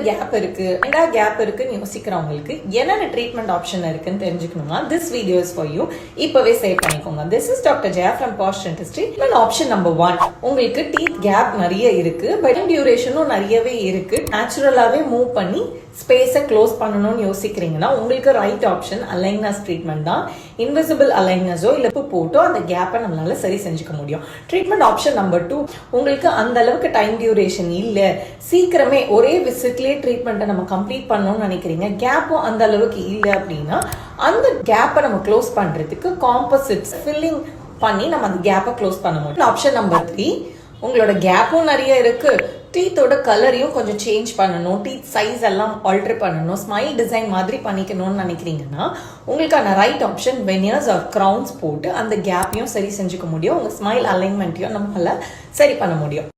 Gap இருக்கு gap இருக்குன்னு யோசிக்கிறவங்களுக்கு என்னென்ன ட்ரீட்மெண்ட் ஆப்ஷன் இருக்குன்னு தெரிஞ்சுக்கணும்னா this video is for you. இப்பவே சேவ் பண்ணிக்கோங்க. This is doctor Jaya from posh dentistry. Option number 1, உங்களுக்கு டீத் கேப் நிறைய இருக்கு, பட் டியூரேஷனும் நிறையவே இருக்கு. நேச்சுரலாவே மூவ் பண்ணி ஸ்பேஸை க்ளோஸ் பண்ணணும்னு யோசிக்கிறீங்கன்னா உங்களுக்கு ரைட் ஆப்ஷன் அலைனஸ் ட்ரீட்மெண்ட் தான். இன்விசிபிள் அலைனஸோ இல்லை போட்டோ அந்த கேப்பை நம்மளால சரி செஞ்சுக்க முடியும். ட்ரீட்மெண்ட் ஆப்ஷன் நம்பர் 2, உங்களுக்கு அந்த அளவுக்கு டைம் டியூரேஷன் இல்லை, சீக்கிரமே ஒரே விசிட்லேயே ட்ரீட்மெண்ட்டை நம்ம கம்ப்ளீட் பண்ணணும்னு நினைக்கிறீங்க, கேப்பும் அந்த அளவுக்கு இல்லை அப்படின்னா அந்த கேப்பை நம்ம க்ளோஸ் பண்றதுக்கு காம்போசிட்ஸ் ஃபில்லிங் பண்ணி நம்ம அந்த கேப்பை க்ளோஸ் பண்ண முடியும். ஆப்ஷன் நம்பர் 3, உங்களோட கேப்பும் நிறைய இருக்கு, டீத்தோட கலரையும் கொஞ்சம் சேஞ்ச் பண்ணணும், டீத் சைஸ் எல்லாம் ஆல்டர் பண்ணணும், ஸ்மைல் டிசைன் மாதிரி பண்ணிக்கணும்னு நினைக்கிறீங்கன்னா உங்களுக்கான right option veneers or crowns போட்டு அந்த கேப்பையும் சரி செஞ்சுக்க முடியும். உங்க ஸ்மைல் அலைன்மெண்ட்டையும் நம்மளால சரி பண்ண முடியும்.